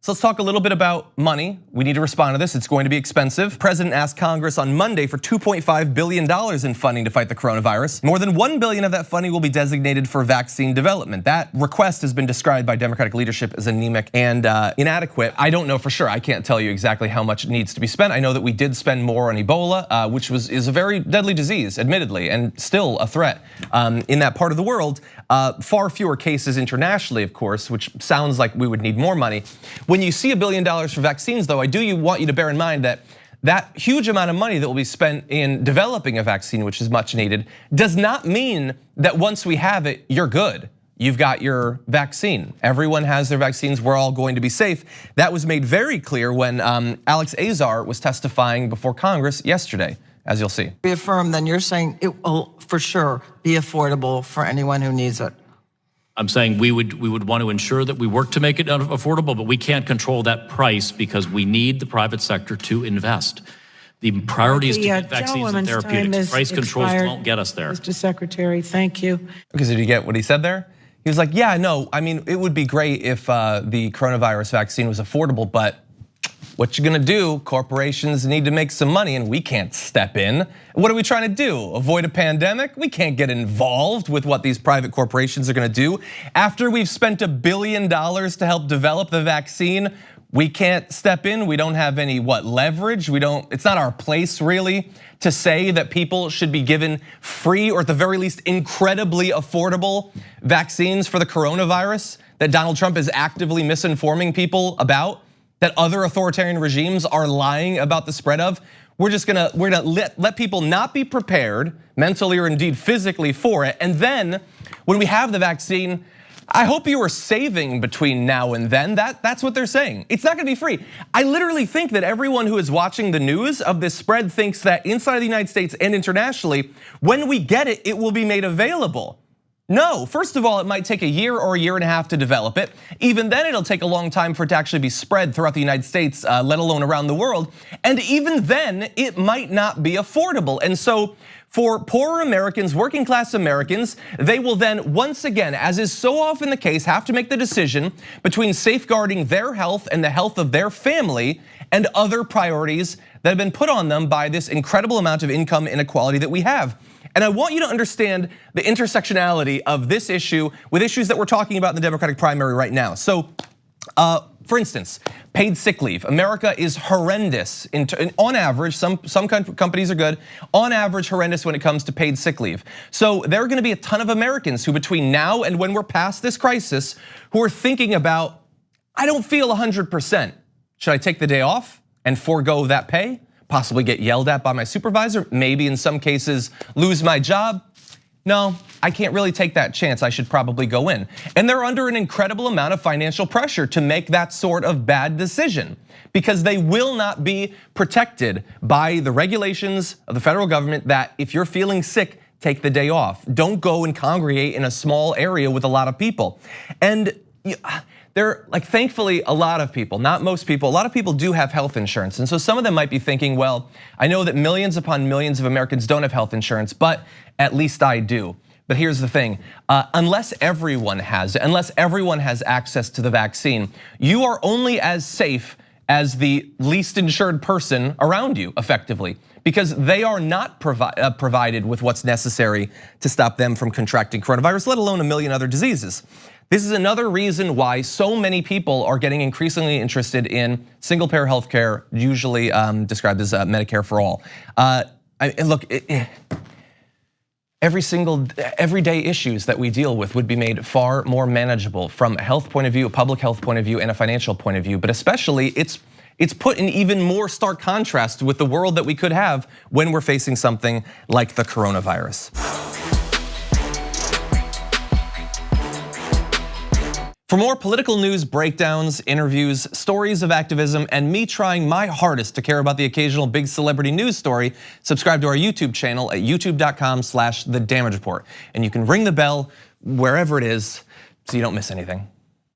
So let's talk a little bit about money. We need to respond to this. It's going to be expensive. The president asked Congress on Monday for $2.5 billion in funding to fight the coronavirus. More than $1 billion of that funding will be designated for vaccine development. That request has been described by Democratic leadership as anemic and inadequate. I don't know for sure. I can't tell you exactly how much needs to be spent. I know that we did spend more on Ebola, which is a very deadly disease, admittedly, and still a threat in that part of the world. Far fewer cases internationally, of course, which sounds like we would need more money. When you see $1 billion for vaccines, though, I do want you to bear in mind that that huge amount of money that will be spent in developing a vaccine, which is much needed, does not mean that once we have it, you're good. You've got your vaccine. Everyone has their vaccines. We're all going to be safe. That was made very clear when Alex Azar was testifying before Congress yesterday, as you'll see. Reaffirm, then you're saying it will for sure be affordable for anyone who needs it. I'm saying we would want to ensure that we work to make it affordable, but we can't control that price because we need the private sector to invest. The priority is to get vaccines and therapeutics. Price controls won't get us there. Mr. Secretary, thank you. Because did you get what he said there? He was like, yeah, no, I mean, it would be great if the coronavirus vaccine was affordable, but what you're gonna do, corporations need to make some money and we can't step in. What are we trying to do? Avoid a pandemic? We can't get involved with what these private corporations are gonna do. After we've spent $1 billion to help develop the vaccine, we can't step in. We don't have any leverage. It's not our place really to say that people should be given free or at the very least incredibly affordable vaccines for the coronavirus that Donald Trump is actively misinforming people about, that other authoritarian regimes are lying about the spread of. We're gonna let people not be prepared mentally or indeed physically for it. And then when we have the vaccine, I hope you are saving between now and then. That's what they're saying. It's not gonna be free. I literally think that everyone who is watching the news of this spread thinks that inside of the United States and internationally, when we get it, it will be made available. No, first of all, it might take a year or a year and a half to develop it. Even then, it'll take a long time for it to actually be spread throughout the United States, let alone around the world. And even then, it might not be affordable. And so for poorer Americans, working class Americans, they will then once again, as is so often the case, have to make the decision between safeguarding their health and the health of their family and other priorities that have been put on them by this incredible amount of income inequality that we have. And I want you to understand the intersectionality of this issue with issues that we're talking about in the Democratic primary right now. So, for instance, paid sick leave. America is horrendous on average. Some companies are good. On average, horrendous when it comes to paid sick leave. So there are going to be a ton of Americans who, between now and when we're past this crisis, who are thinking about, I don't feel 100%. Should I take the day off and forego that pay? Possibly get yelled at by my supervisor, maybe in some cases lose my job. No, I can't really take that chance. I should probably go in. And they're under an incredible amount of financial pressure to make that sort of bad decision because they will not be protected by the regulations of the federal government that if you're feeling sick, take the day off. Don't go and congregate in a small area with a lot of people. And there, thankfully, a lot of people, not most people, a lot of people do have health insurance. And so some of them might be thinking, well, I know that millions upon millions of Americans don't have health insurance, but at least I do. But here's the thing, unless everyone has access to the vaccine, you are only as safe as the least insured person around you, effectively, because they are not provided with what's necessary to stop them from contracting coronavirus, let alone a million other diseases. This is another reason why so many people are getting increasingly interested in single payer healthcare, usually described as Medicare for all. And look, everyday issues that we deal with would be made far more manageable from a health point of view, a public health point of view, and a financial point of view. But especially, it's put in even more stark contrast with the world that we could have when we're facing something like the coronavirus. For more political news, breakdowns, interviews, stories of activism, and me trying my hardest to care about the occasional big celebrity news story, subscribe to our YouTube channel at youtube.com/thedamagereport. And you can ring the bell wherever it is so you don't miss anything.